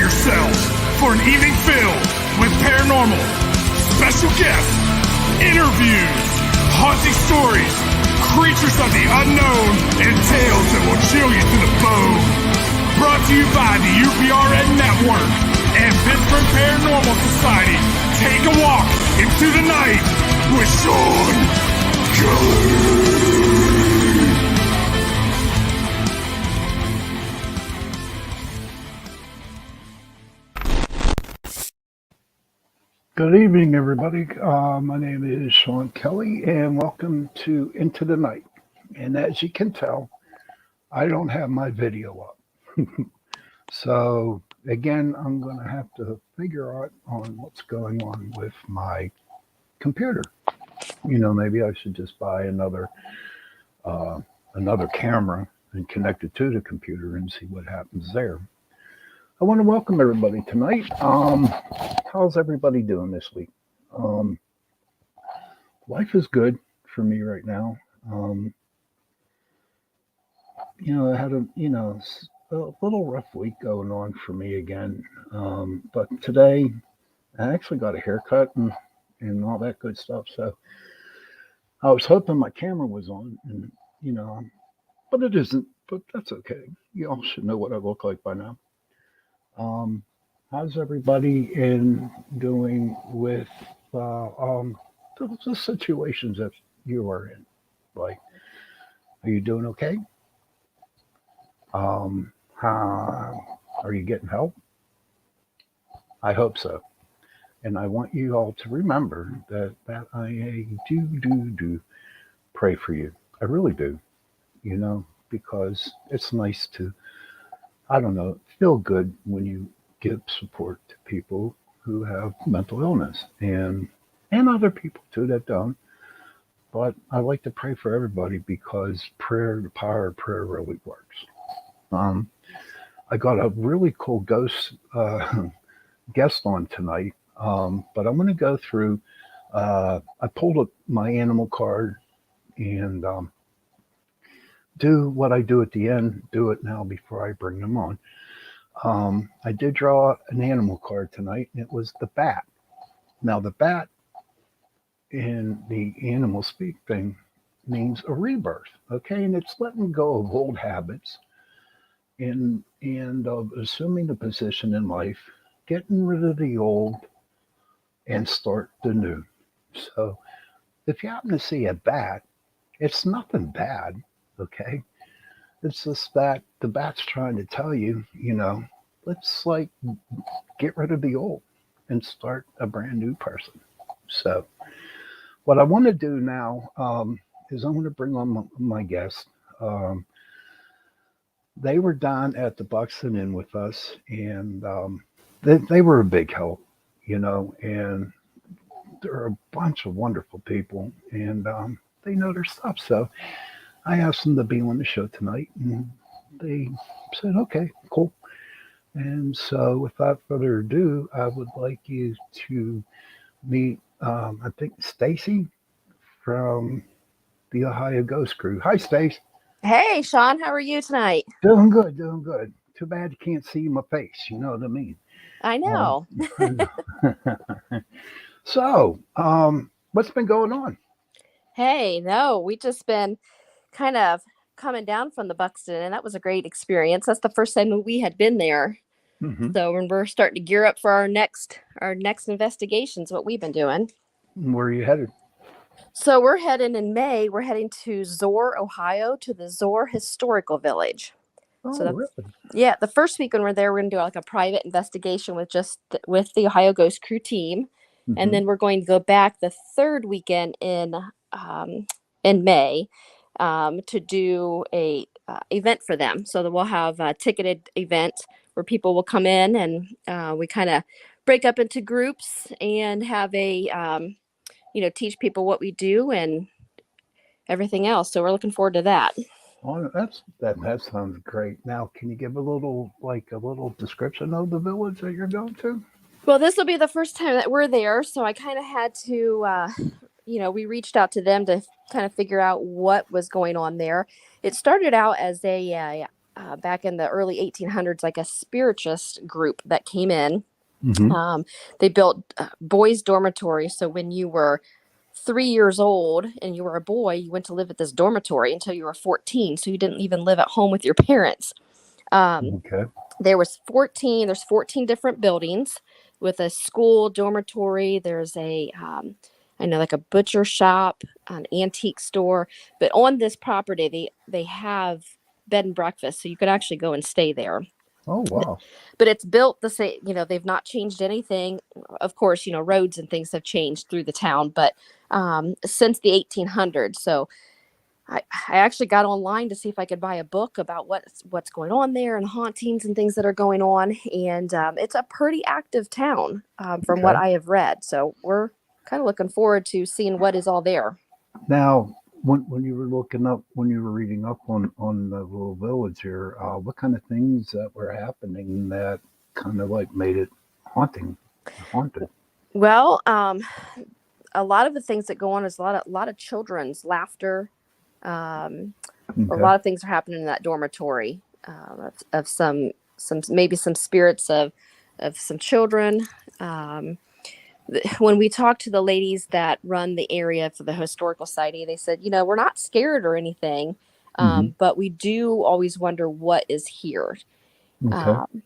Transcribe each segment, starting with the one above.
yourselves for an evening filled with paranormal, special guests, interviews, haunting stories, creatures of the unknown, and tales that will chill you to the bone. Brought to you by the UPRN Network and Pittsburgh Paranormal Society. Take a walk into the night with Shawn Kelly. Good evening, everybody. My name is Shawn Kelly, and welcome to Into the Night. And as you can tell, I don't have my video up. So, again, I'm going to have to figure out on what's going on with my computer. You know, maybe I should just buy another camera and connect it to the computer and see what happens there. I want to welcome everybody tonight. How's everybody doing this week? Life is good for me right now. I had a little rough week going on for me again. But today I actually got a haircut and all that good stuff. So I was hoping my camera was on, and but it isn't. But that's okay. You all should know what I look like by now. How's everybody doing with the situations that you are in? Like, are you doing okay? Are you getting help? I hope so. And I want you all to remember that I do pray for you. I really do, because it's nice to, feel good when you give support to people who have mental illness and other people too that don't. But I like to pray for everybody because the power of prayer really works. I got a really cool ghost guest on tonight, but I'm going to go through. I pulled up my animal card and do what I do at the end. Do it now before I bring them on. I did draw an animal card tonight, and it was the bat. Now, the bat in the animal speak thing means a rebirth, okay? And it's letting go of old habits and of assuming the position in life, getting rid of the old and start the new. So if you happen to see a bat, it's nothing bad, okay? It's just that the bat's trying to tell you, let's get rid of the old and start a brand new person. So what I want to do now is I'm going to bring on my guest. They were down at the Buxton Inn with us, and they were a big help, and they're a bunch of wonderful people, and they know their stuff. So I asked them to be on the show tonight, and they said, okay, cool. And so without further ado, I would like you to meet, I think, Stacy from the Ohio Ghost Crew. Hi, Stace. Hey, Shawn, how are you tonight? Doing good. Too bad you can't see my face. You know what I mean? I know. So, what's been going on? Hey, no, we just been kind of coming down from the Buxton, and that was a great experience. That's the first time that we had been there. Mm-hmm. So when we're starting to gear up for our next investigations, what we've been doing. Where are you headed? So we're heading in May. We're heading to Zoar, Ohio, to the Zoar Historical Village. Oh, really? Yeah. The first week when we're there, we're going to do like a private investigation with the Ohio Ghost Crew team. Mm-hmm. And then we're going to go back the third weekend in May to do a event for them. So that we'll have a ticketed event where people will come in and we kind of break up into groups and have a, teach people what we do and everything else. So we're looking forward to that. Oh, that sounds great. Now, can you give a little description of the village that you're going to? Well, this will be the first time that we're there, so I kind of had to, we reached out to them to kind of figure out what was going on there. It started out as a back in the early 1800s, like a spiritist group that came in. Mm-hmm. They built boys' dormitories. So when you were 3 years old and you were a boy, you went to live at this dormitory until you were 14. So you didn't even live at home with your parents. Okay. There's 14 different buildings with a school dormitory. There's I know, like a butcher shop, an antique store. But on this property, they have bed and breakfast. So you could actually go and stay there. Oh, wow. But it's built the same, they've not changed anything. Of course, roads and things have changed through the town, but since the 1800s. So I actually got online to see if I could buy a book about what's going on there and hauntings and things that are going on. And it's a pretty active town, from what Okay. I have read. So we're kind of looking forward to seeing what is all there. Now, when you were looking up, when you were reading up on the little village here, what kind of things that were happening that kind of like made it haunted? Well, a lot of the things that go on is a lot of children's laughter. Um, a Okay. lot of things are happening in that dormitory, of some maybe some spirits of some children. Um, when we talked to the ladies that run the area for the historical society, they said, we're not scared or anything, Mm-hmm. but we do always wonder what is here. Okay. Um,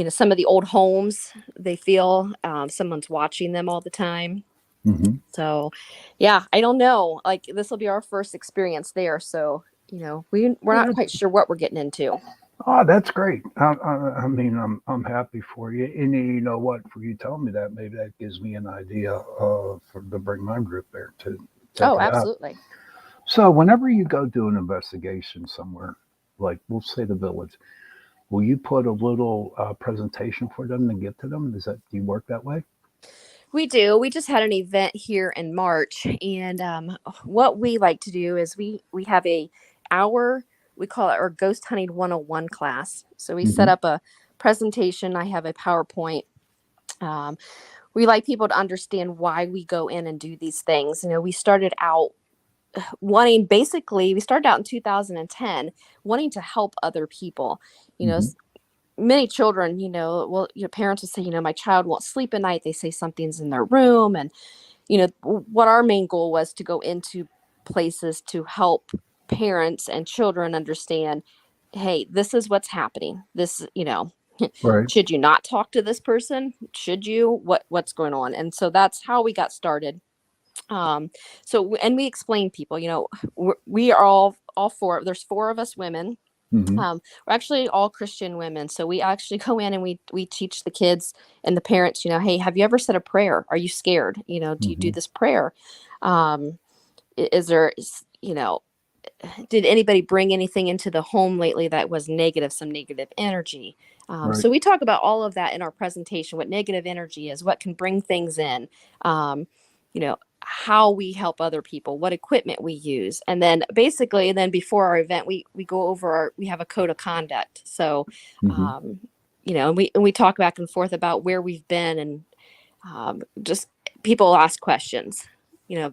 some of the old homes, they feel someone's watching them all the time. Mm-hmm. So, yeah, I don't know. Like, this will be our first experience there, so we're not quite sure what we're getting into. Oh, that's great. I mean, I'm happy for you. And you know what? For you telling me that, maybe that gives me an idea to bring my group there to check Oh, it out. absolutely. So, whenever you go do an investigation somewhere, like we'll say the village, will you put a little presentation for them to get to them? Do you work that way? We do. We just had an event here in March, and what we like to do is we have a hour. We call it our Ghost Hunting 101 class. So we set Mm-hmm. up a presentation. I have a PowerPoint. Um, we like people to understand why we go in and do these things. We started out we started out in 2010 wanting to help other people. You know, Mm-hmm. many children, well, your parents will say, my child won't sleep at night. They say something's in their room. And, what our main goal was to go into places to help parents and children understand, hey, this is what's happening. Right. Should you not talk to this person? Should you? What's going on? And so that's how we got started. Um, and we explain people, we are all four. There's four of us women. Mm-hmm. We're actually all Christian women. So we actually go in and we teach the kids and the parents, hey, have you ever said a prayer? Are you scared? Do you do Mm-hmm. this prayer? Um, is there, did anybody bring anything into the home lately that was negative, some negative energy? Right. So we talk about all of that in our presentation, what negative energy is, what can bring things in, how we help other people, what equipment we use. And then basically, then before our event, we go over we have a code of conduct. So, Mm-hmm. um, and we talk back and forth about where we've been, and just people ask questions, you know,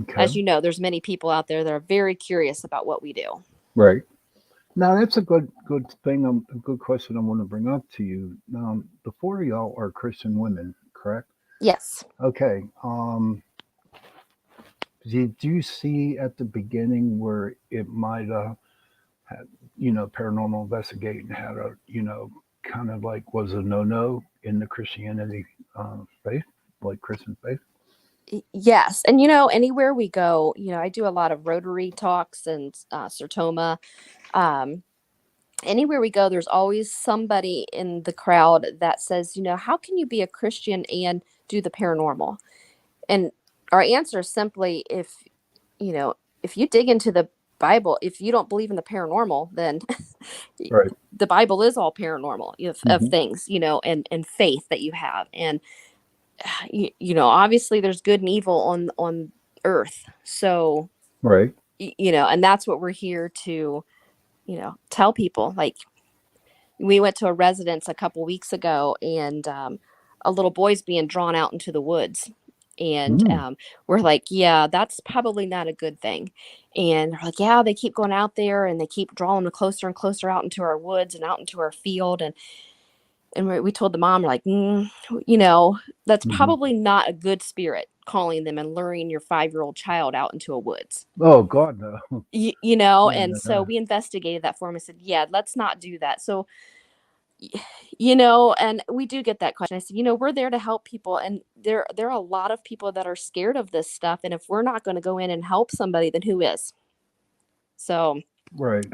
Okay. as you know, there's many people out there that are very curious about what we do. Right. Now that's a good thing. A good question I want to bring up to you. The four of y'all are Christian women, correct? Yes. Okay. Did you see at the beginning where it might have had, paranormal investigating had a, kind of like was a no in the Christianity faith, like Christian faith? Yes. And, anywhere we go, I do a lot of Rotary talks and Sertoma. Um, Anywhere we go, there's always somebody in the crowd that says, how can you be a Christian and do the paranormal? And our answer is simply, you know, if you dig into the Bible, if you don't believe in the paranormal, then Right. the Bible is all paranormal, of Hmm. things, and faith that you have. And, obviously there's good and evil on earth. So, Right. and that's what we're here to, tell people. Like, we went to a residence a couple weeks ago, and a little boy's being drawn out into the woods, And Mm. we're like, yeah, that's probably not a good thing. And they're like, yeah, they keep going out there and they keep drawing them closer and closer out into our woods and out into our field. And we told the mom, like, that's Hmm. probably not a good spirit calling them and luring your 5-year-old child out into a woods. Oh God, no. And so Yeah. we investigated that for him and said, yeah, let's not do that. So, and we do get that question. I said, we're there to help people. And there are a lot of people that are scared of this stuff. And if we're not going to go in and help somebody, then who is? So Right.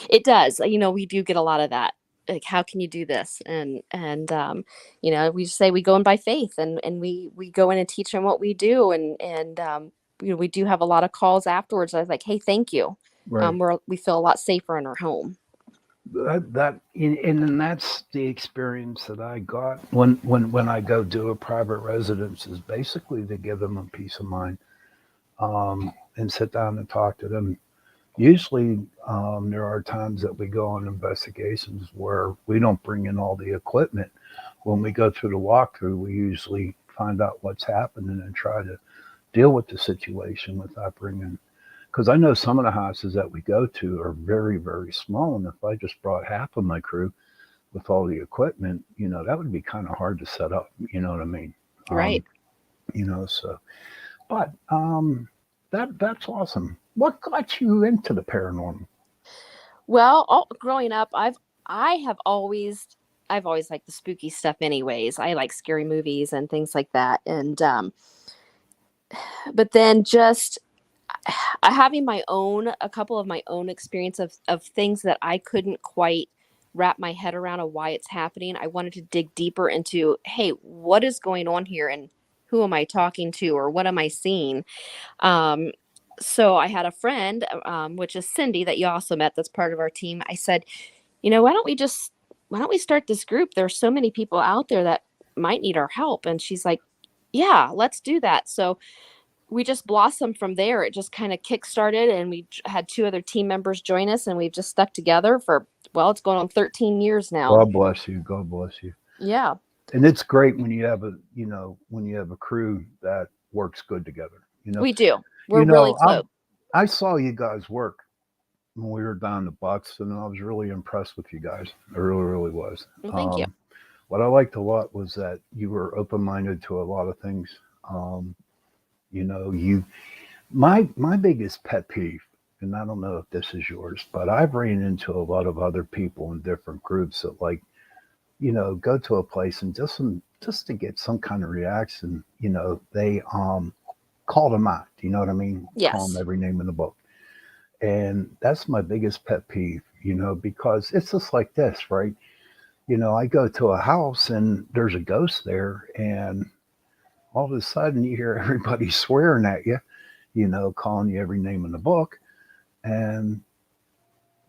it does, we do get a lot of that. Like, how can you do this? And we just say we go in by faith, and we go in and teach them what we do. And we do have a lot of calls afterwards. I was like, hey, thank you. Right. We feel a lot safer in our home. And that's the experience that I got when I go do a private residence, is basically to give them a peace of mind, and sit down and talk to them. Usually, there are times that we go on investigations where we don't bring in all the equipment. When we go through the walkthrough, we usually find out what's happening and try to deal with the situation without bringing. Because I know some of the houses that we go to are very, very small, and if I just brought half of my crew with all the equipment, that would be kind of hard to set up. You know what I mean? Right. Um, so, but that's awesome. What got you into the paranormal? Well, growing up, I've always liked the spooky stuff anyways. I like scary movies and things like that. And but then just having a couple of my own experience of things that I couldn't quite wrap my head around of why it's happening. I wanted to dig deeper into, hey, what is going on here, and who am I talking to, or what am I seeing? Um, so I had a friend, which is Cindy, that you also met, that's part of our team. I said, why don't we start this group? There's so many people out there that might need our help. And she's like, yeah, let's do that. So we just blossomed from there. It just kind of kick-started, and we had 2 other team members join us, and we've just stuck together for, well, it's going on 13 years now. God bless you. God bless you. Yeah, And it's great when you have a crew that works good together. we do. We're You really know, close. I saw you guys work when we were down the Bucks, and I was really impressed with you guys. I really, really was. Well, thank you. What I liked a lot was that you were open-minded to a lot of things. Um, you my biggest pet peeve, and I don't know if this is yours, but I've ran into a lot of other people in different groups that, like, go to a place and just to get some kind of reaction, they call them out. You know what I mean? Call them Yes. every name in the book. And that's my biggest pet peeve, because it's just like this, right? I go to a house and there's a ghost there, and all of a sudden you hear everybody swearing at you, calling you every name in the book. And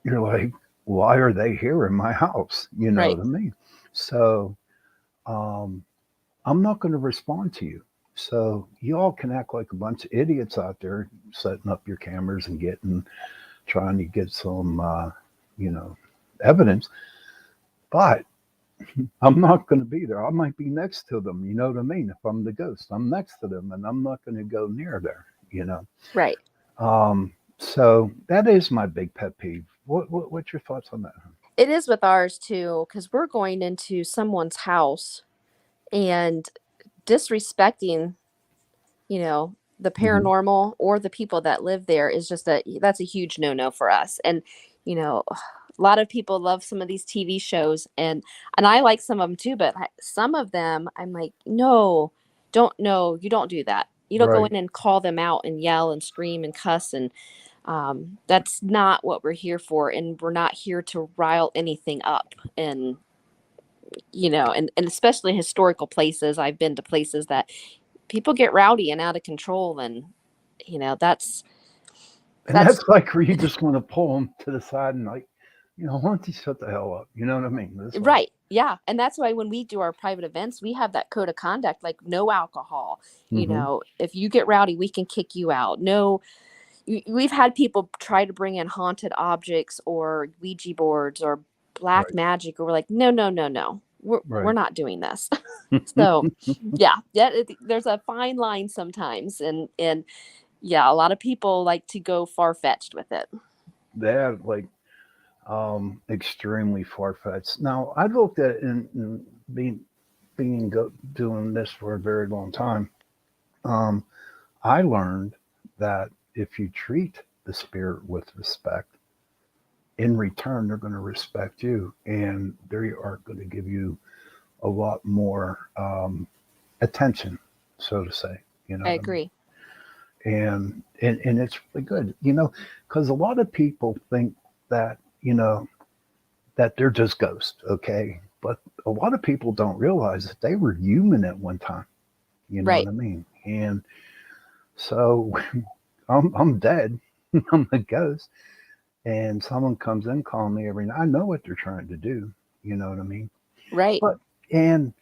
you're like, why are they here in my house? You know Right. what I mean? So um, I'm not going to respond to you. So you all can act like a bunch of idiots out there setting up your cameras and trying to get some, you know, evidence. But I'm not going to be there. I might be next to them. You know what I mean? If I'm the ghost, I'm next to them, and I'm not going to go near there. You know. Right. So that is my big pet peeve. What's your thoughts on that? It is with ours too, because we're going into someone's house and disrespecting, the Hmm. paranormal or the people that live there is just that's a huge no-no for us. And, a lot of people love some of these TV shows, and I like some of them too, but some of them I'm like, no, you don't do that. You don't go Right. in and call them out and yell and scream and cuss, and that's not what we're here for. And we're not here to rile anything up. And and especially historical places, I've been to places that people get rowdy and out of control, and that's And that's that's like where you just want to pull them to the side and, like, why don't you shut the hell up? You know what I mean? This one. right. Yeah. And that's why when we do our private events, we have that code of conduct, like no alcohol. Hmm. If you get rowdy, we can kick you out. No, we've had people try to bring in haunted objects or Ouija boards or black Right. magic, or we're like, no, no, no, no. we're Right. not doing this. So yeah, there's a fine line sometimes, and yeah, a lot of people like to go far fetched with it. They're like extremely far fetched. Now I looked at it in doing this for a very long time. Um, I learned that if you treat the spirit with respect, in return they're going to respect you, and they are going to give you a lot more attention, so to say. You know I what I mean? agree. And it's really good, because a lot of people think that that they're just ghosts, okay? But a lot of people don't realize that they were human at one time. You know what Right. I mean? And so I'm dead. I'm a ghost, and someone comes in calling me every night. I know what they're trying to do. You know what I mean? Right. But and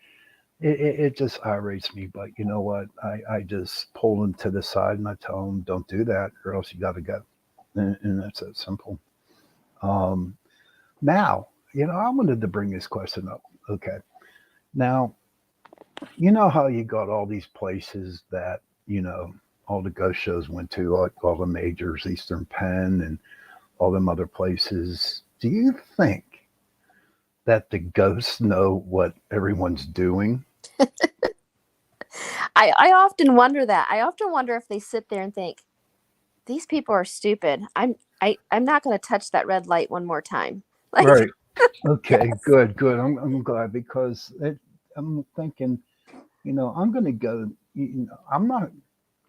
it just irritates me. But you know what? I just pull them to the side and I tell them, don't do that, or else you got to go. And that's that simple. Um, Now, I wanted to bring this question up. Okay. Now, you know how you got all these places that, all the ghost shows went to, like all the majors, Eastern Penn, and all them other places. Do you think that the ghosts know what everyone's doing? I often wonder that. I often wonder if they sit there and think, these people are stupid. I'm not going to touch that red light one more time. Like, Right. Okay. yes. Good. Good. I'm glad because I'm thinking, I'm going to go. I'm not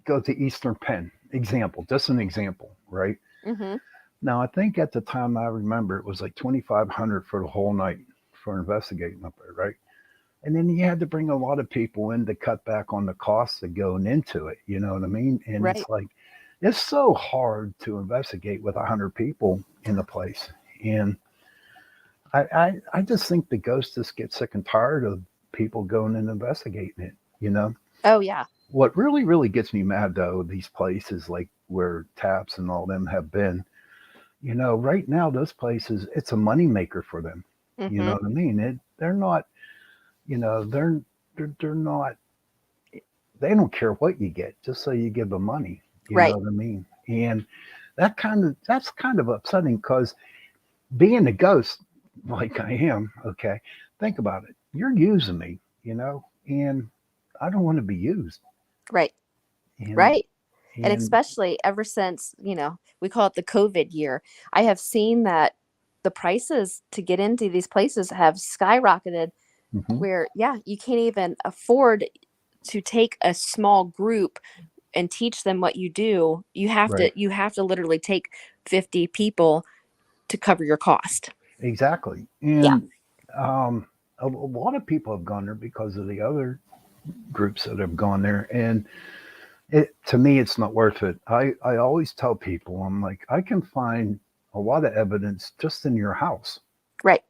go to Eastern Penn. Example, just an example, right? Mm-hmm. Now, I think at the time I remember it was like 2,500 for the whole night for investigating up there, right? And then you had to bring a lot of people in to cut back on the costs of going into it. You know what I mean? And Right. it's like it's so hard to investigate with 100 people in the place. And I just think the ghosts just get sick and tired of people going and investigating it. You know Oh, yeah. what really gets me mad though? These places like where Taps and all them have been. Right now those places, it's a moneymaker for them. You know Mm-hmm. what I mean? They're not, they're not. They don't care what you get, just so you give them money. You know Right. what I mean? And that's kind of upsetting because being a ghost, like I am, okay. Think about it. You're using me, and I don't want to be used. Right. And Right. And and especially ever since, we call it the COVID year, I have seen that the prices to get into these places have skyrocketed mhm, where, yeah, you can't even afford to take a small group and teach them what you do. right. You have to literally take 50 people to cover your cost. Exactly. Yeah. And a lot of people have gone there because of the other groups that have gone there. And to me, it's not worth it. I always tell people, I'm like, I can find a lot of evidence just in your house Right.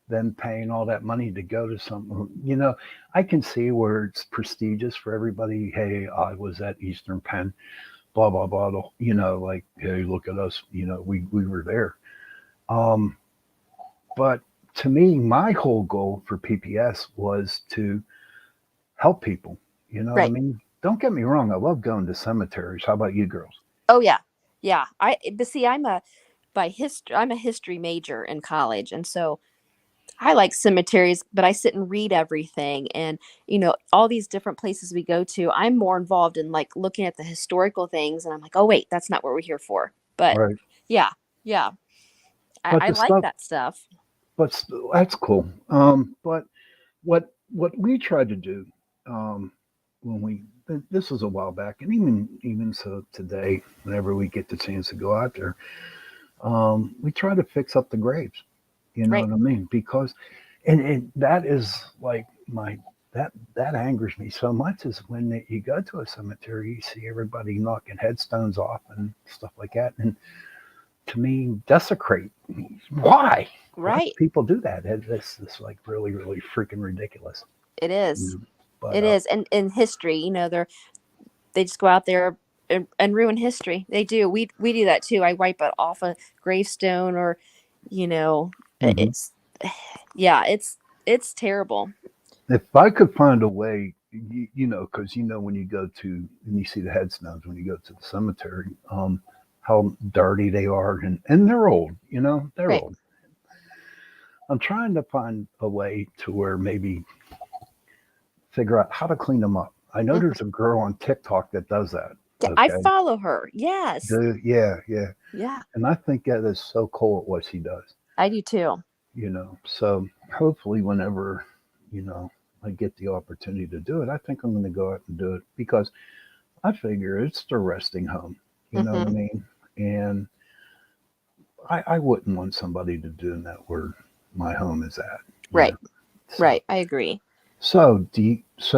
than paying all that money to go to something. I can see where it's prestigious for everybody. Hey, I was at Eastern Penn, blah, blah, blah. Like, hey, look at us. We were there. Um, But to me, my whole goal for PPS was to help people. You know what I Right. mean? Don't get me wrong. I love going to cemeteries. How about you girls? Oh, yeah. Yeah. But see, I'm a history major in college. And so I like cemeteries, but I sit and read everything, and all these different places we go to. I'm more involved in like looking at the historical things, and I'm like, oh wait, that's not what we're here for. But Right. yeah, yeah, But I the like stuff, that stuff. that's cool. But what we tried to do um, when this was a while back, and even so today, whenever we get the chance to go out there, we try to fix up the graves. You know Right. what I mean? Because, and that is like that angers me so much is when you go to a cemetery, you see everybody knocking headstones off and stuff like that, and to me, desecrate. Why? Why do Right. people do that? It's like really freaking ridiculous. It You is. know? But It is. And in history, they just go out there and ruin history. They do. We do that too. I wipe it off a gravestone, or you know, mhm. it's yeah, it's. it's terrible. If I could find a way, because when you go to and you see the headstones when you go to the cemetery, how dirty they are, and they're old. They're Right. old. I'm trying to find a way to where maybe figure out how to clean them up. I know Mhm. there's a girl on TikTok that does that. Yeah, I Okay. follow her. Yes. Yeah, yeah. Yeah, And I think that is so cool at what she does. I do too. So hopefully whenever, you know, I get the opportunity to do it, I think I'm going to go out and do it because I figure it's the resting home. You know what I Hmm. mean? And I wouldn't want somebody to do that where my home is at. You Right. know. So Right. I agree. so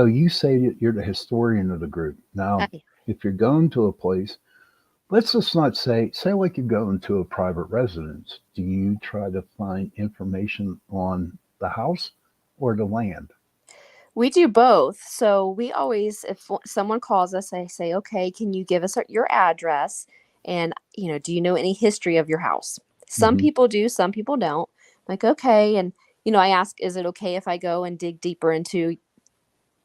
you say that you're the historian of the group. Now, I, if you're going to a place, let's just not say like you're going to a private residence. Do you try to find information on the house or the land? we do both. So we always, if someone calls us, I say, okay, can you give us your address? And, do you know any history of your house? Some Hmm. people do, some people don't. Like, okay. And, I ask, is it okay if I go and dig deeper into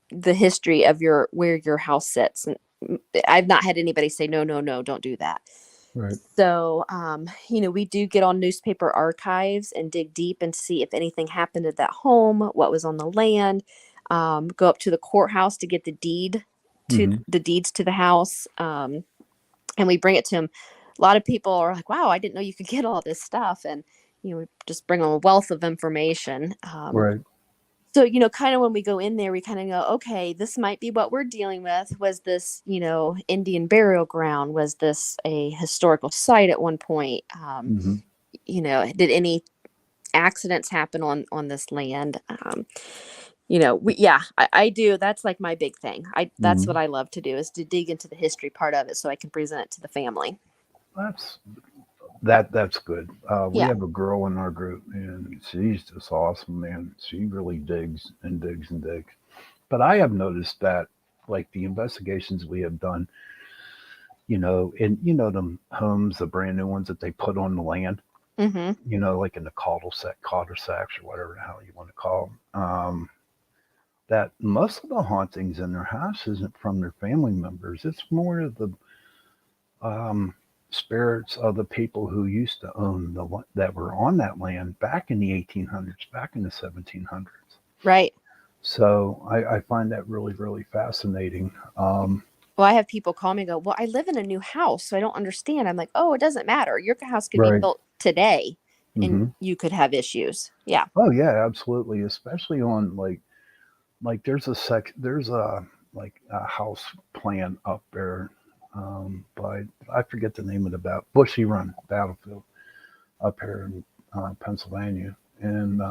the history of where your house sits? And I've not had anybody say, no, no, no, don't do that. Right. So, we do get on newspaper archives and dig deep and see if anything happened at that home, what was on the land. Go up to the courthouse to get Hmm. the deeds to the house, and we bring it to them. A lot of people are like, "Wow, I didn't know you could get all this stuff," and we just bring them a wealth of information. Right. So, kind of when we go in there, we kind of go, okay, this might be what we're dealing with. Was this, Indian burial ground? Was this a historical site at one point? Hmm. Did any accidents happen on this land? I do. That's like my big thing. That's what Hmm. I love to do is to dig into the history part of it so I can present it to the family. That's that's good. We Yeah. have a girl in our group, and she's just awesome, man. She really digs and digs and digs. But I have noticed that, like the investigations we have done, and them homes, the brand new ones that they put on the land, Mm-hmm. like in the cul-de-sacs or whatever the hell you want to call them. That most of the hauntings in their house isn't from their family members. It's more of the um, spirits of the people who used to own that were on that land back in the 1800s, back in the 1700s. Right. So I find that really, really fascinating. Well, I have people call me and go, well, I live in a new house, so I don't understand. I'm like, oh, it doesn't matter. Your house could be Right. built today and Hmm. you could have issues. Yeah. Oh yeah, absolutely. Especially on like there's a like a house plan up there by I forget the name of the Bushy Run battlefield up here in Pennsylvania, and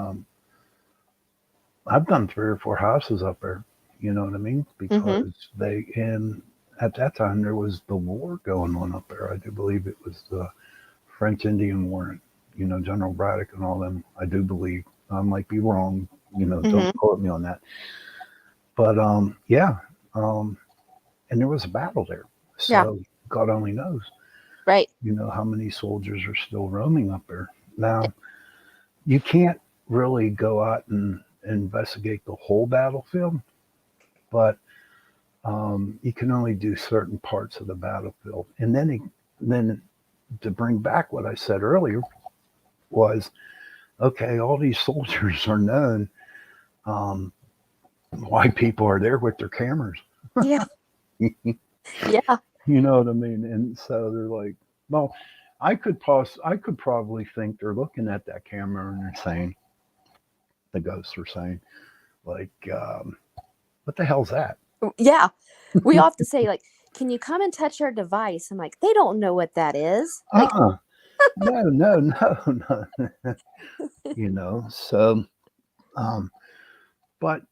I've done 3 or 4 houses up there. You know what I mean? Mm-hmm. Because and at that time there was the war going on up there. I do believe it was the French Indian War. General Braddock and all them. I do believe. I might be wrong. Mm-hmm. Don't quote me on that. But yeah, um, and there was a battle there. Yeah. So God only knows, Right. how many soldiers are still roaming up there. Now, you can't really go out and investigate the whole battlefield, but you can only do certain parts of the battlefield. And then to bring back what I said earlier was, okay, all these soldiers are known. Um, why people are there with their cameras. Yeah. Yeah. You know what I mean? And so they're like, well, I could probably think they're looking at that camera and they're saying, the ghosts are saying, like, what the hell's that? Yeah. We often say, like, can you come and touch our device? I'm like, they don't know what that is. Like, Uh-uh. No, no, no, no. So, um, but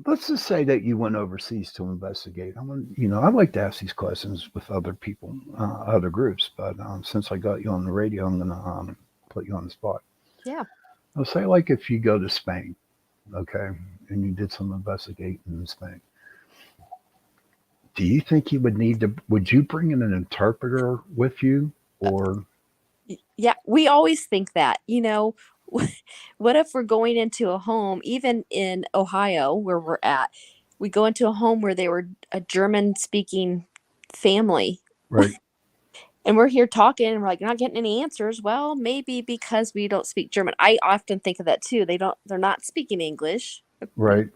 let's just say that you went overseas to investigate. I like to ask these questions with other people, other groups, but since I got you on the radio, I'm going to put you on the spot. yeah. I'll say, like, if you go to Spain, okay, and you did some investigating in Spain, do you think would you bring in an interpreter with you or? Yeah. We always think that, what if we're going into a home, even in Ohio where we're at, we go into a home where they were a German speaking family, Right. and we're here talking and we're like not getting any answers. Well, maybe because we don't speak German. I often think of that too. They're not speaking English, you know, Right.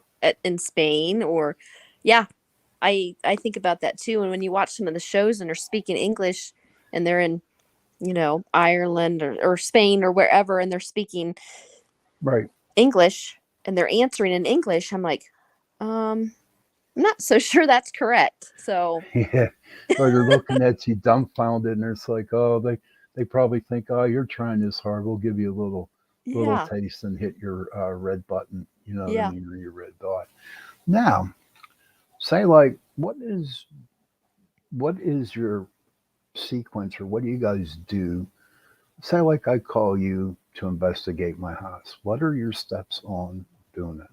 in Spain, or yeah, I think about that too. And when you watch some of the shows and they're speaking English and they're in, Ireland or Spain or wherever, and they're speaking Right. English and they're answering in English, I'm like, I'm not so sure that's correct. So Yeah. Or they're looking at you dumbfounded, and it's like, oh, they probably think, oh, you're trying this hard. We'll give you a little yeah, taste and hit your red button. You know what I yeah. mean, or your red dot. Now, say like, what is your sequence, or what do you guys do? Say like I call you to investigate my house. What are your steps on doing it?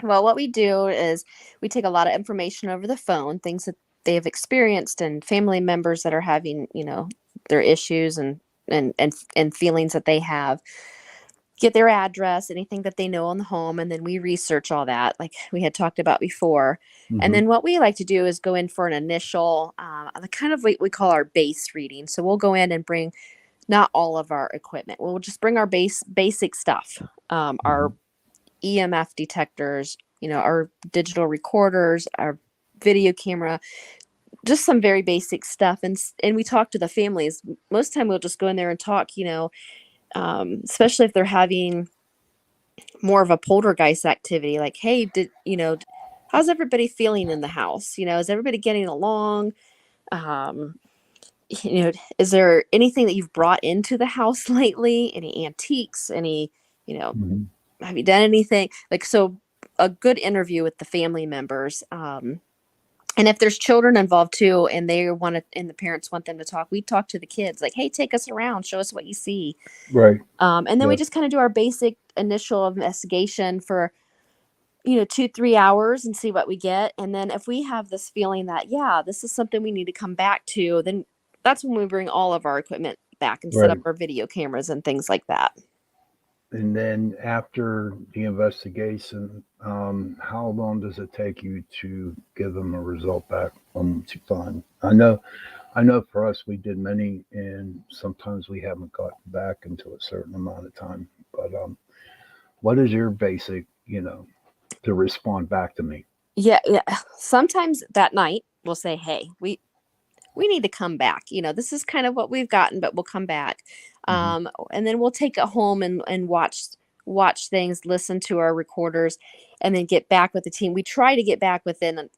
Well, what we do is we take a lot of information over the phone, things that they have experienced and family members that are having, their issues and feelings that they have. Get their address, anything that they know on the home, and then we research all that, like we had talked about before. And Mm-hmm. then what we like to do is go in for an initial, the kind of what we call our base reading. So we'll go in and bring not all of our equipment. We'll just bring our basic stuff, Mm-hmm. our EMF detectors, our digital recorders, our video camera, just some very basic stuff. And we talk to the families. Most time we'll just go in there and talk, especially if they're having more of a poltergeist activity. Like, hey, how's everybody feeling in the house? Is everybody getting along? Um, is there anything that you've brought into the house lately? Any antiques? Any, you know, Mm-hmm. have you done anything? Like, so a good interview with the family members. And if there's children involved too, and and the parents want them to talk, we talk to the kids like, hey, take us around, show us what you see. Right. And then we Yep. just kind of do our basic initial investigation for, 2-3 hours and see what we get. And then if we have this feeling that, yeah, this is something we need to come back to, then that's when we bring all of our equipment back and set up Right. our video cameras and things like that. And then after the investigation, how long does it take you to give them a result back on what you find? I know for us, we did many, and sometimes we haven't gotten back until a certain amount of time. But what is your basic, to respond back to me? Yeah, yeah. Sometimes that night we'll say, hey, we need to come back. This is kind of what we've gotten, but we'll come back. Hmm. And then we'll take it home and watch things, listen to our recorders, and then get back with the team. We try to get back within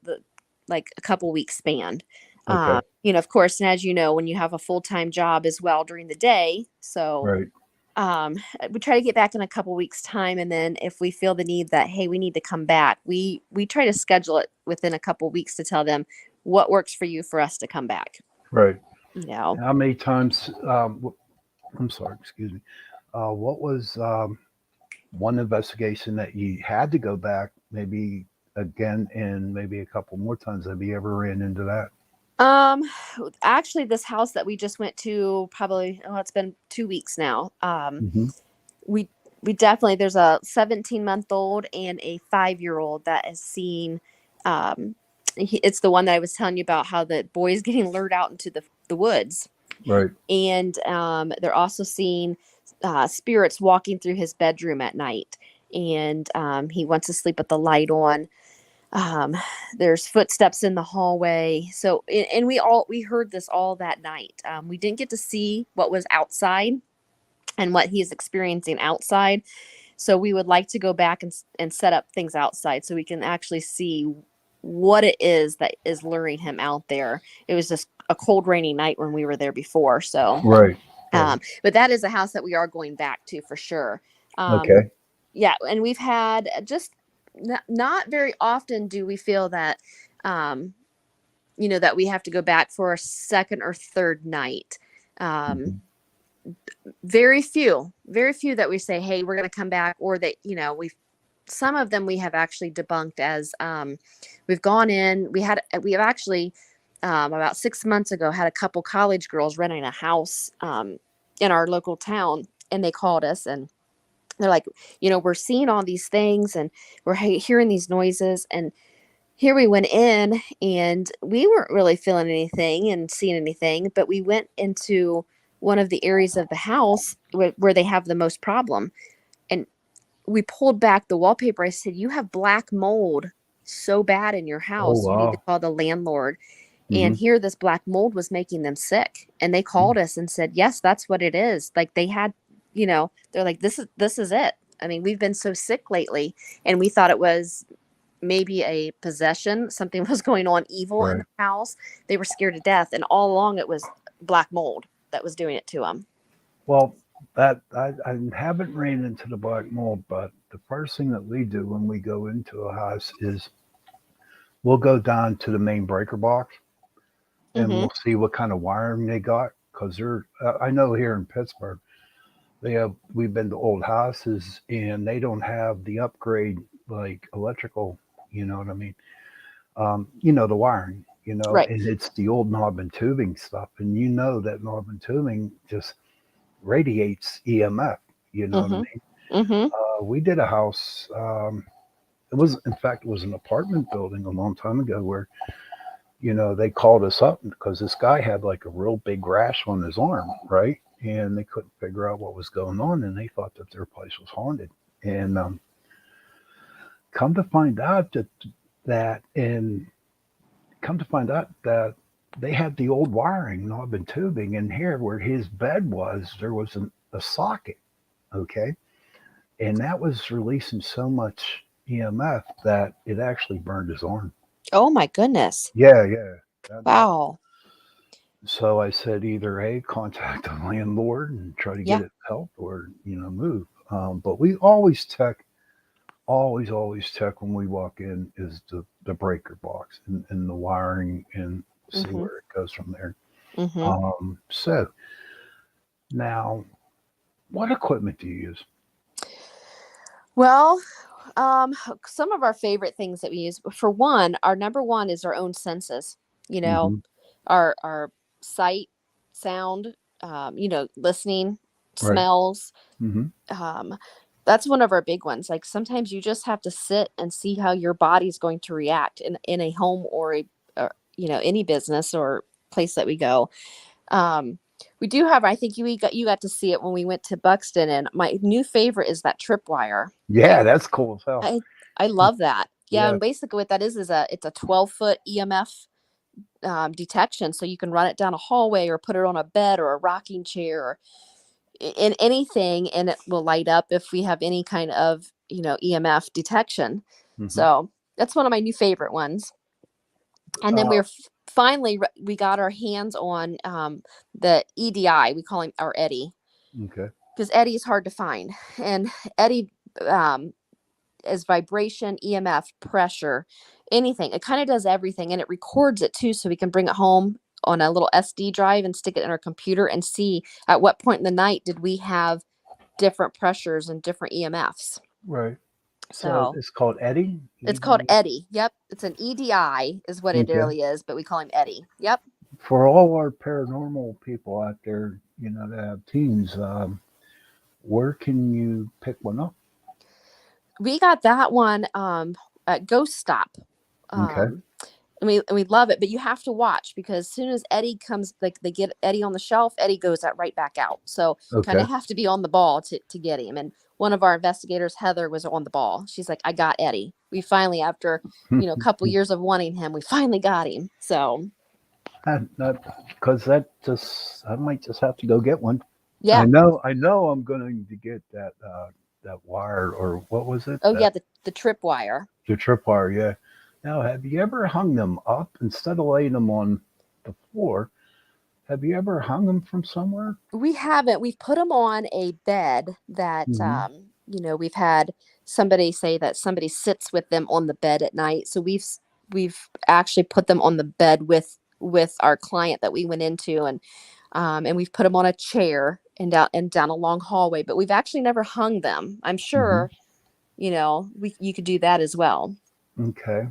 like a couple weeks span. Okay. Of course, and as you know, when you have a full-time job as well during the day, so Right. um, we try to get back in a couple weeks time. And then if we feel the need that, hey, we need to come back, we try to schedule it within a couple weeks to tell them what works for you for us to come back. Right. you know How many times? I'm sorry. Excuse me. What was one investigation that you had to go back, maybe again, and maybe a couple more times? Have you ever ran into that? um Actually, this house that we just went to, probably, it's been 2 weeks now. Hmm. We we definitely, there's a 17-month-old and a 5-year-old that is seen. It's the one that I was telling you about, how the boy is getting lured out into the woods. Right. And they're also seeing spirits walking through his bedroom at night. And he wants to sleep with the light on. um, there's footsteps in the hallway. So and we heard this all that night. We didn't get to see what was outside and what he is experiencing outside. So we would like to go back and set up things outside so we can actually see what it is that is luring him out there. It was just a cold, rainy night when we were there before. So, Right. Right. but that is a house that we are going back to for sure. Um, Okay. yeah. And we've had just not very often do we feel that, um, that we have to go back for a second or third night. Um, Hmm. very few that we say, hey, we're going to come back, or that, some of them we have actually debunked as, we've gone in, we have actually, about 6 months ago, had a couple college girls renting a house, in our local town, and they called us, and They're like, we're seeing all these things and we're hearing these noises. And here we went in and we weren't really feeling anything and seeing anything, but we went into one of the areas of the house where they have the most problem. And we pulled back the wallpaper. I said, you have black mold so bad in your Oh, house. You need to wow. call the landlord. Hmm. And here, this black mold was making them sick. And they called us and said, yes, that's what it is. Like they had, they're like, this is it. I mean, we've been so sick lately, and we thought it was maybe a possession. Something was going on evil in Right. the house. They were scared to death. And all along it was black mold that was doing it to them. Well, that I haven't ran into the black mold, but the first thing that we do when we go into a house is we'll go down to the main breaker box and Mm-hmm. we'll see what kind of wiring they got. Because I know here in Pittsburgh, we've been to old houses and they don't have the upgrade like electrical, you know what I mean? The wiring, Right. and it's the old knob and tubing stuff. And that knob and tubing just radiates EMF, you know what I Mm-hmm. mean? Mm-hmm. We did a house, in fact, it was an apartment building a long time ago where, they called us up because this guy had like a real big rash on his arm, right? And they couldn't figure out what was going on, and they thought that their place was haunted. And come to find out that, and come to find out that they had the old wiring, knob and tubing, and here where his bed was, there was a socket, okay, and that was releasing so much EMF that it actually burned his arm. Oh my goodness. Yeah, yeah. That Wow. So I said either A, contact the landlord and try to get Yeah. it help, or move. But we always check, always check when we walk in is the breaker box and the wiring and see Mm-hmm. where it goes from there. Mm-hmm. So now, what equipment do you use? Well, um, some of our favorite things that we use, for one, our number one is our own senses. You know, Hmm. our sight, sound, listening, Right. smells. Hmm. Um, that's one of our big ones. Like sometimes you just have to sit and see how your body's going to react in a home or any business or place that we go. Um, we do have, I think you got to see it when we went to Buxton, and my new favorite is that tripwire. Yeah, that's cool as hell. I I love that. Yeah, Yeah. and basically what that is it's a 12-foot EMF detection, so you can run it down a hallway or put it on a bed or a rocking chair or in anything, and it will light up if we have any kind of EMF detection. Hmm. So that's one of my new favorite ones. And then Uh, finally we got our hands on the EDI. We call him our Eddie okay. because Eddie is hard to find, and Eddie um, is vibration, EMF, pressure, anything. It kind of does everything, and it records it too, so we can bring it home on a little SD drive and stick it in our computer and see at what point in the night did we have different pressures and different EMFs. Right. So So it's called Eddie. it's called ED. Eddie. Yep. It's an EDI is what it Okay. really is, but we call him Eddie. Yep. For all our paranormal people out there, that have teams, where can you pick one up? We got that one at Ghost Stop. Okay. Um, and we love it, but you have to watch because as soon as Eddie comes, like they get Eddie on the shelf, Eddie goes right back out. So kind Okay. of have to be on the ball to get him. And one of our investigators, Heather, was on the ball. She's like, I got Eddie. We finally, after a couple years of wanting him, we finally got him. So Because I might just have to go get one. yeah. I know I'm going to get that wire, or what was it? Oh yeah, the tripwire. The tripwire, yeah. Now, have you ever hung them up instead of laying them on the floor? Have you ever hung them from somewhere? We haven't. We've put them on a bed that Hmm. we've had somebody say that somebody sits with them on the bed at night. So we've actually put them on the bed with our client that we went into, and we've put them on a chair and down a long hallway, but we've actually never hung them. I'm Hmm. sure, you could do that as well. Okay.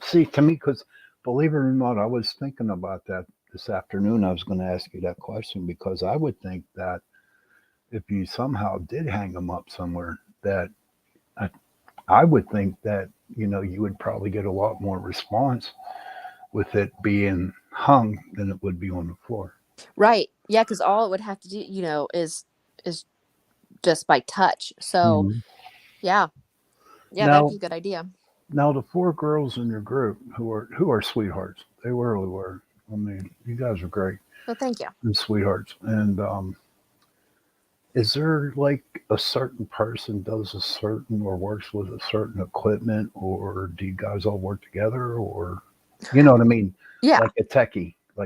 See, to me, because believe it or not, I was thinking about that this afternoon. I was going to ask you that question because I would think that if you somehow did hang them up somewhere, that I, I would think that, you would probably get a lot more response with it being hung than it would be on the floor. Right. Yeah, because all it would have to do, is just by touch. So Mhm. yeah, yeah, that'd be Now, a good idea. now the four girls in your group who are sweethearts. They really were. I mean, you guys are great Well, thank you. and sweethearts. And is there like a certain person does a certain or works with a certain equipment, or do you guys all work together, or you know what I mean? Yeah. Like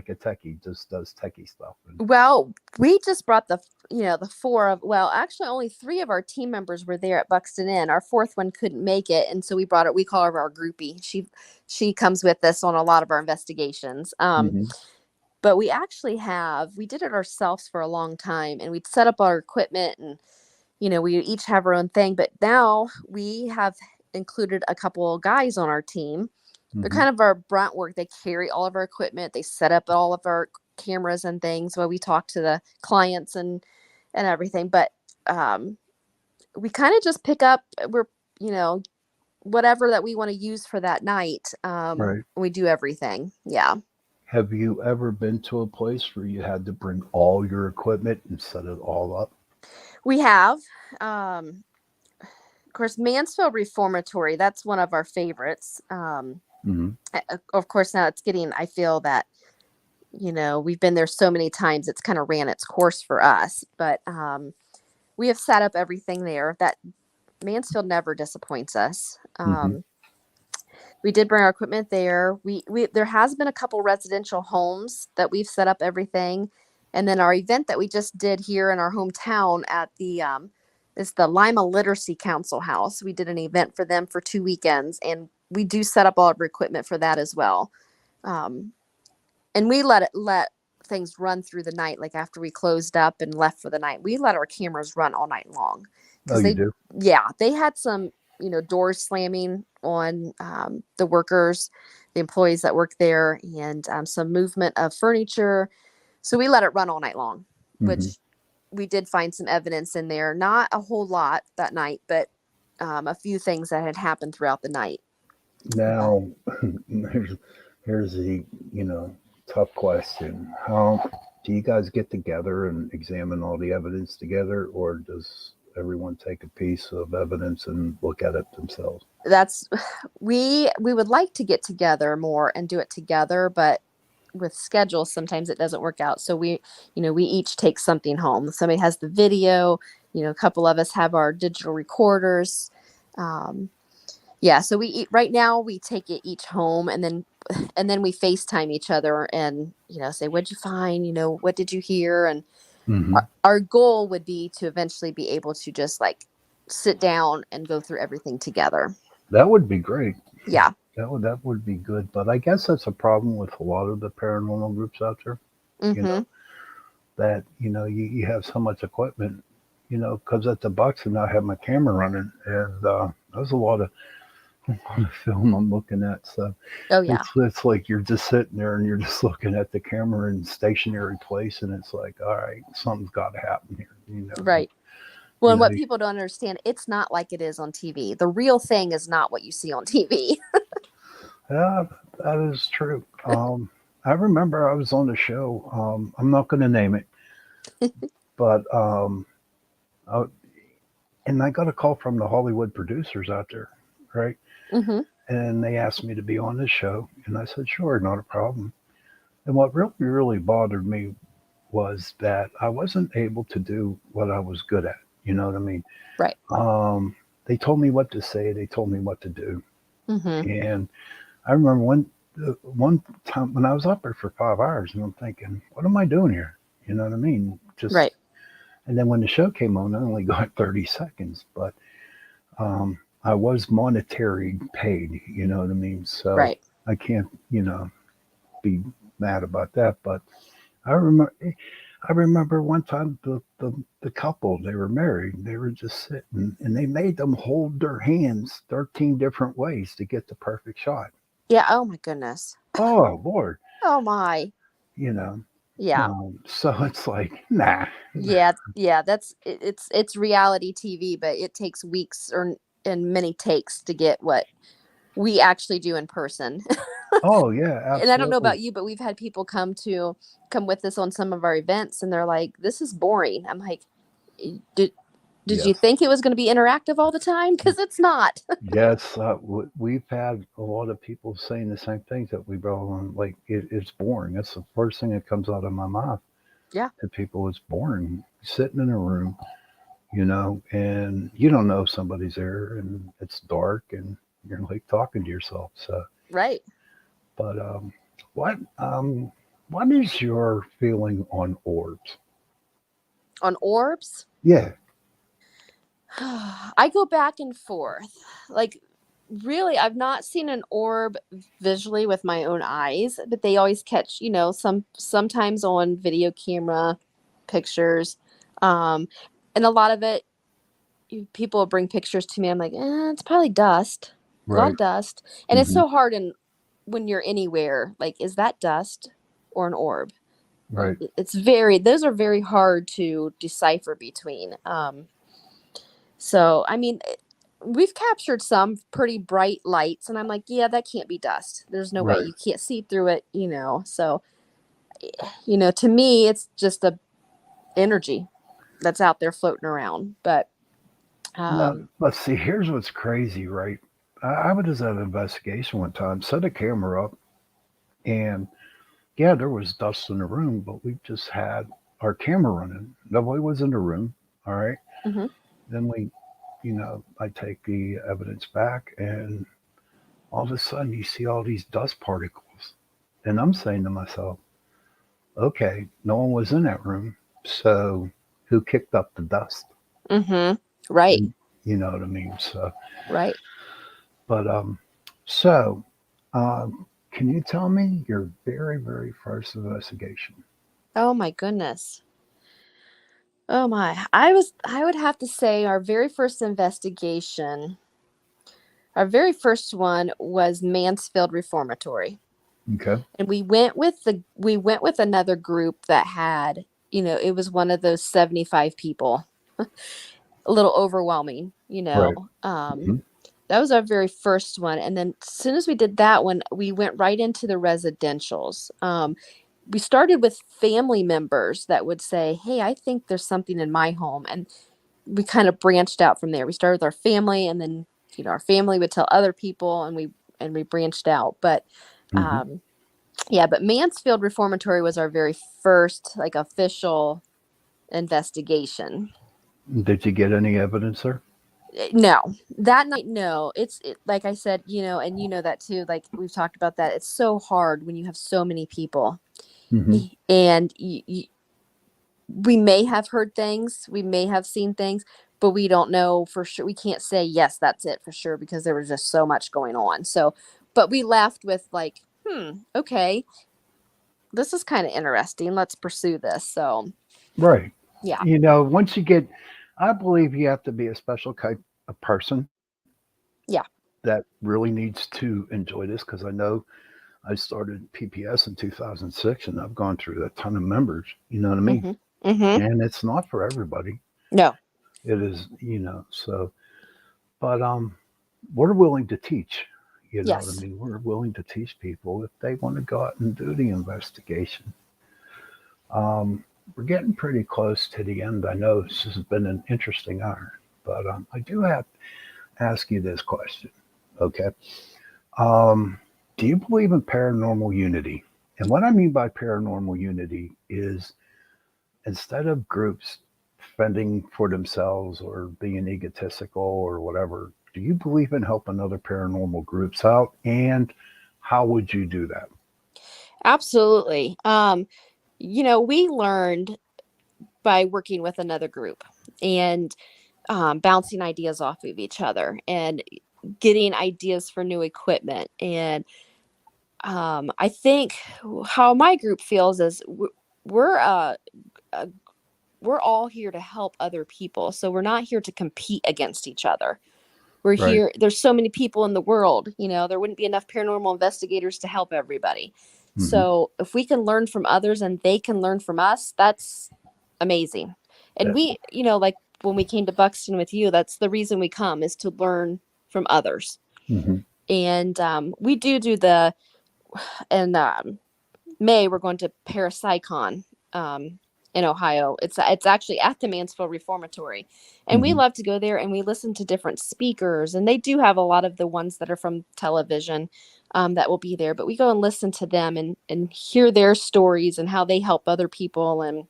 a techie just does techie stuff. And, Well, we just brought the four of, well, actually only three of our team members were there at Buxton Inn. Our fourth one couldn't make it. And so we brought it, we call her our groupie. She comes with us on a lot of our investigations. hmm But we did it ourselves for a long time, and we'd set up our equipment, and we each have our own thing. But now we have included a couple guys on our team. They're hmm kind of our brunt work. They carry all of our equipment. They set up all of our cameras and things while we talk to the clients and everything. But um, we kind of just pick up. We're you know whatever that we want to use for that night. Right. We do everything. Yeah, Have you ever been to a place where you had to bring all your equipment and set it all up? we have. Um, of course, Mansfield Reformatory. That's one of our favorites. hmm Of course, now it's getting. I feel that we've been there so many times. It's kind of ran its course for us, but we have set up everything there. That Mansfield never disappoints us. hmm We did bring our equipment there. We there has been a couple residential homes that we've set up everything, and then our event that we just did here in our hometown at the is the Lima Literacy Council House. We did an event for them for 2 weekends, and we do set up all of our equipment for that as well. Um, and we let things run through the night. Like after we closed up and left for the night, we let our cameras run all night long Oh, because you do? they had some doors slamming on the workers, the employees that work there, and some movement of furniture. So we let it run all night long, hmm which we did find some evidence in there. Not a whole lot that night, but a few things that had happened throughout the night. Yeah. Now, here's here's the tough question. How do you guys get together and examine all the evidence together, or does everyone take a piece of evidence and look at it themselves? That's we would like to get together more and do it together, but with schedules sometimes it doesn't work out. So we each take something home. Somebody has the video, a couple of us have our digital recorders. um, yeah, so right now we take it each home, and then we FaceTime each other and say, what'd you find, what did you hear? And hmm our goal would be to eventually be able to just like sit down and go through everything together. That would be great. Yeah. That would be good. But I guess that's a problem with a lot of the paranormal groups out there. You know Mm-hmm. that you have so much equipment. Because at the Bucks and I have my camera running, and there's a lot of film I'm looking at. So Oh yeah. it's like you're just sitting there and you're just looking at the camera in stationary place, and it's like, all right, something's got to happen here. Right. Well, You and know, what people don't understand, it's not like it is on TV. The real thing is not what you see on TV. yeah, that is true. I remember I was on the show. I'm not going to name it, but I, and I got a call from the Hollywood producers out there, right? Mm-hmm. And they asked me to be on this show, and I said, sure, not a problem. And what really, really bothered me was that I wasn't able to do what I was good at. You know what I mean? Right. They told me what to say, they told me what to do. Mm-hmm. And I remember one time when I was up there for 5 hours, and I'm thinking, what am I doing here? You know what I mean? Just Right. and then when the show came on, I only got 30 seconds, but I was monetary paid. You know what I mean? So Right. I can't, be mad about that. But I remember, I remember one time the couple, they were married, they were just sitting, and they made them hold their hands 13 different ways to get the perfect shot. Yeah. Oh my goodness. Oh Lord, Oh my. you know. Yeah. So it's like, nah. Yeah, it's reality TV, but it takes weeks or and many takes to get what we actually do in person. Oh yeah, And I don't know absolutely. about you, but we've had people come with us on some of our events, and they're like, "This is boring." I'm like, "Did did you Yes. think it was going to be interactive all the time? Because it's not." Yes, we've had a lot of people saying the same things that we brought on. Like it's boring. That's the first thing that comes out of my mouth Yeah. to people. It's boring sitting in a room, and you don't know if somebody's there, and it's dark, and you're like talking to yourself. So, Right. but what what is your feeling on orbs? On orbs, Yeah. I go back and forth. Like, really, I've not seen an orb visually with my own eyes, but they always catch, sometimes on video camera pictures. Um, and a lot of it, people will bring pictures to me. I'm like, it's probably dust. A lot Right. of dust. And it's Hmm. so hard when you're anywhere. Like, is that dust or an orb? Right. Those are very hard to decipher between. So, I mean, we've captured some pretty bright lights, and I'm like, yeah, that can't be dust. There's no way. Right. You can't see through it. So, to me, it's just a energy that's out there floating around. But, Now, um, let's see. Here's what's crazy, right? I was at an investigation one time, set a camera up, and yeah, there was dust in the room, but we just had our camera running. Nobody was in the room. All right. mhm. Then I take the evidence back, and all of a sudden you see all these dust particles. And I'm saying to myself, okay, no one was in that room. So who kicked up the dust? Mhm. Right. And you know what I mean? So, Right. but, so, can you tell me your very, very first investigation? Oh my goodness. Oh my. I would have to say our very first one was Mansfield Reformatory. Okay. And we went with another group that had, it was one of those 75 people. A little overwhelming, Right. Hmm. that was our very first one. And then as soon as we did that one, we went right into the residentials. We started with family members that would say, "Hey, I think there's something in my home." And we kind of branched out from there. We started with our family, and then, our family would tell other people, and we branched out. But Hmm. um yeah, but Mansfield Reformatory was our very first like official investigation. Did you get any evidence there? No, that night, no. Like I said, and you know that too. Like we've talked about that. It's so hard when you have so many people, Hmm. and we may have heard things, we may have seen things, but we don't know for sure. We can't say yes, that's it for sure because there was just so much going on. So, but we left with like, okay, this is kind of interesting. Let's pursue this. So, Right. yeah. Once you get, I believe you have to be a special type of person Yeah. that really needs to enjoy this because I know I started PPS in 2006 and I've gone through a ton of members, you know what I mean? Mhm. Mhm. And it's not for everybody. No. It is, so, but we're willing to teach, you know what I Yes. mean? We're willing to teach people if they want to go out and do the investigation. We're getting pretty close to the end. I know this has been an interesting hour, but I do have to ask you this question. Okay. Um, do you believe in paranormal unity? And what I mean by paranormal unity is instead of groups fending for themselves or being egotistical or whatever, do you believe in helping other paranormal groups out? And how would you do that? Absolutely. We learned by working with another group and bouncing ideas off of each other and getting ideas for new equipment. And I think how my group feels is we're uh, we're all here to help other people. So we're not here to compete against each other. We're Right. here. There's so many people in the world. There wouldn't be enough paranormal investigators to help everybody. Hmm. So if we can learn from others and they can learn from us, that's amazing. And That, we, like when we came to Buxton with you, that's the reason we come, is to learn from others. hmm. And we do the, and May, we're going to Parapsychon in Ohio. It's actually at the Mansfield Reformatory, and we Hmm. love to go there and we listen to different speakers. And they do have a lot of the ones that are from television that will be there, but we go and listen to them and hear their stories and how they help other people and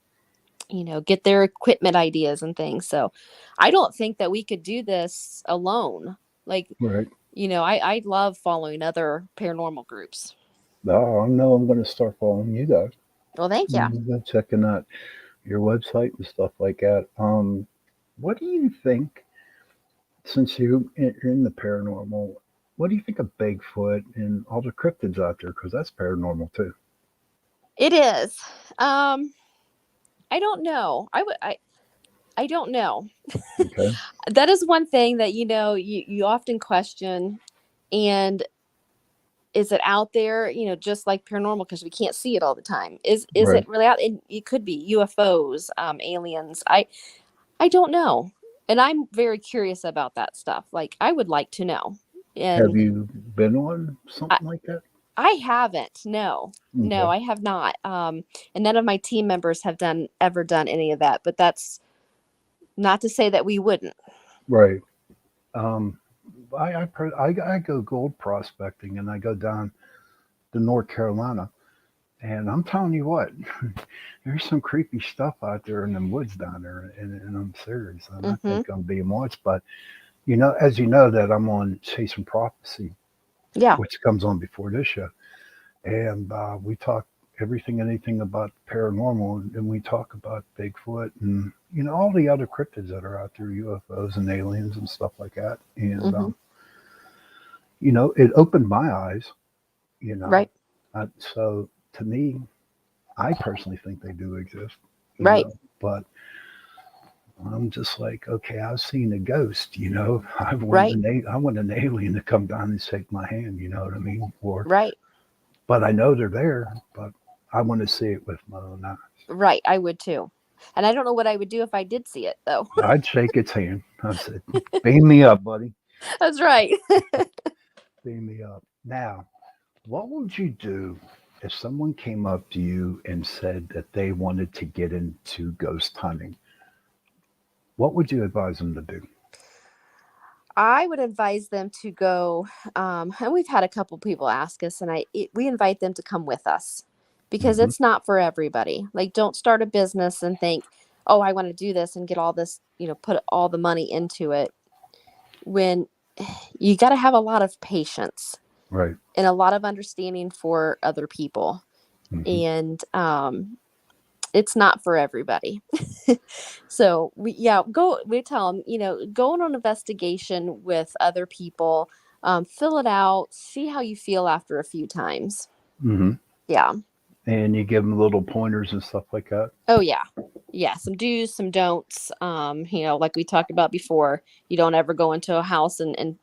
get their equipment ideas and things. So I don't think that we could do this alone. Like, Right. I love following other paranormal groups. Oh, I know I'm going to start following you guys. Well, thank you. Checking out your website and stuff like that. What do you think, since you're in the paranormal, what do you think of Bigfoot and all the cryptids out there? Because that's paranormal too. It is. I don't know. I don't know. Okay. That is one thing that you often question. And is it out there? Just like paranormal, because we can't see it all the time. Is Right. it really out? It could be UFOs, aliens. I don't know, and I'm very curious about that stuff. Like, I would like to know. Have And you been on I, something like that? I haven't. No, no, Okay. I have not. And none of my team members have ever done any of that. But that's not to say that we wouldn't. Right. Um, I go gold prospecting and I go down to North Carolina, and I'm telling you what, there's some creepy stuff out there in the woods down there, and I'm serious. And I Hmm. think I'm being watched. But as you know, that I'm on Chasing Prophecy, Yeah. which comes on before this show, and we talk everything and anything about paranormal, and we talk about Bigfoot and all the other cryptids that are out there, UFOs and aliens and stuff like that. And Hmm. it opened my eyes. You know, Right. so to me, I personally think they do exist. Right. But I'm just like, okay, I've seen a ghost. Right. I want an alien to come down and shake my hand. You know what I mean? Right. But I know they're there. But I want to see it with my own eyes. Right. I would too. And I don't know what I would do if I did see it, though. I'd shake its hand. I said, "Beam me up, buddy. That's right. Beam me up." Now, what would you do if someone came up to you and said that they wanted to get into ghost hunting? What would you advise them to do? I would advise them to go, and we've had a couple people ask us, and we invite them to come with us, because Hmm. it's not for everybody. Like, don't start a business and think, oh, I want to do this and get all this, put all the money into it, when you got to have a lot of patience Right. and a lot of understanding for other people. Hmm. And it's not for everybody. So we tell them, go on an investigation with other people, fill it out, see how you feel after a few times. Hmm. Yeah. And you give them little pointers and stuff like that. Oh yeah. Yeah. Some do's, some don'ts. Like we talked about before, you don't ever go into a house and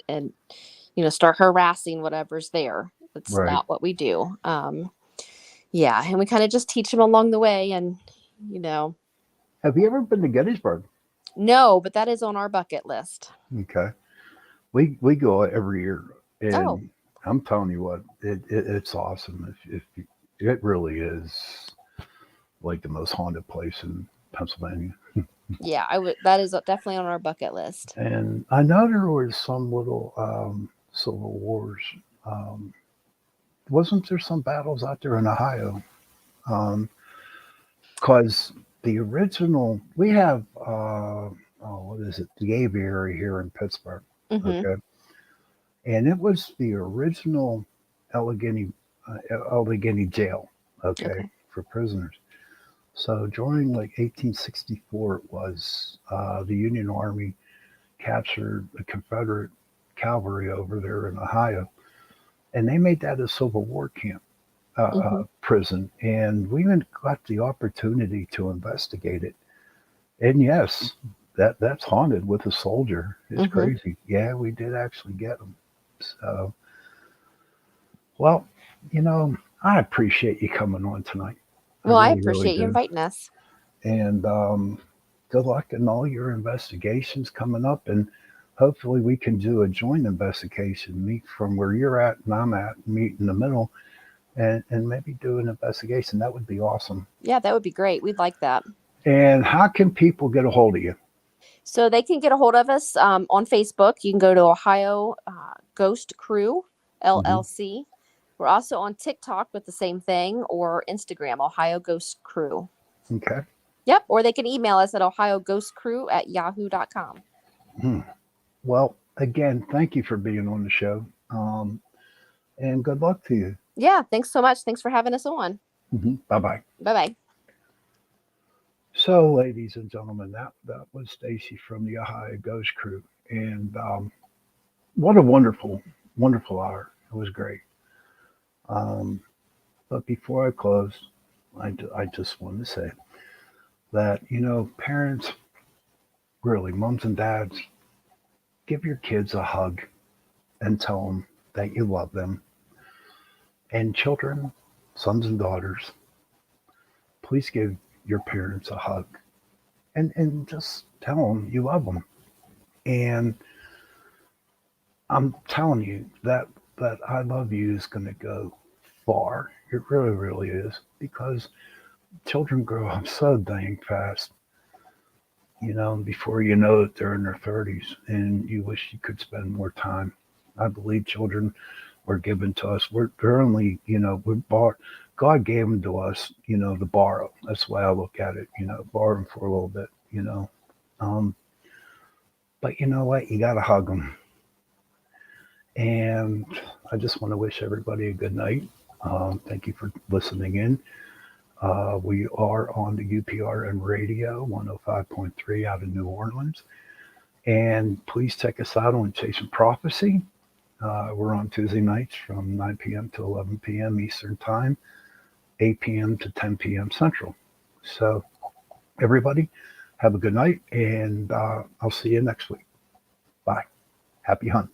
start harassing whatever's there. That's Right. not what we do. Yeah. And we kind of just teach them along the way, and, you know, Have you ever been to Gettysburg? no, but that is on our bucket list. Okay. We go every year, Oh, and I'm telling you what, it's awesome. If you, it really is like the most haunted place in Pennsylvania. yeah, I would. That is definitely on our bucket list. And I know there was some little civil wars. Um, wasn't there some battles out there in Ohio? Because the original, we have, what is it, the aviary here in Pittsburgh. Mm-hmm. Okay. And it was the original Allegheny, Allegheny jail, okay, Okay. for prisoners. So during like 1864, it was the Union Army captured the Confederate cavalry over there in Ohio, and they made that a Civil War camp Mm-hmm. prison. And we even got the opportunity to investigate it. And yes, that's haunted with a soldier. It's Mm-hmm. crazy. Yeah, we did actually get them. So, well, you know, I appreciate you coming on tonight. I Well, I really, really appreciate you do. inviting us. And good luck in all your investigations coming up. And hopefully we can do a joint investigation, meet from where you're at and I'm at, meet in the middle, and maybe do an investigation. That would be awesome. Yeah, that would be great. We'd like that. And how can people get a hold of you? So they can get a hold of us on Facebook. You can go to Ohio Ghost Crew Hmm. LLC. We're also on TikTok with the same thing, or Instagram, Ohio Ghost Crew. Okay. Yep. Or they can email us at ohioghostcrew@yahoo.com. Hmm. Well, again, thank you for being on the show. And good luck to you. Yeah. Thanks so much. Thanks for having us on. Bye bye. Bye bye. So, ladies and gentlemen, that was Stacy from the Ohio Ghost Crew. And what a wonderful, wonderful hour. It was great. Um, but before I close, I just want to say that, parents, really, moms and dads, give your kids a hug and tell them that you love them. And children, sons and daughters, please give your parents a hug and just tell them you love them. And I'm telling you that I love you is going to go far. It really, really is, because children grow up so dang fast. Before you know it, they're in their 30s, and you wish you could spend more time. I believe children were given to us. They're only, we're bought. God gave them to us, to borrow. That's the way I look at it. Borrow them for a little bit. Um, but you know what? You got to hug them. And I just want to wish everybody a good night. Thank you for listening in. We are on the UPRN radio 105.3 out of New Orleans. And please check us out on Chasing Prophecy. We're on Tuesday nights from 9 p.m. to 11 p.m. Eastern Time, 8 p.m. to 10 p.m. Central. So, everybody, have a good night, and I'll see you next week. Bye. Happy hunting.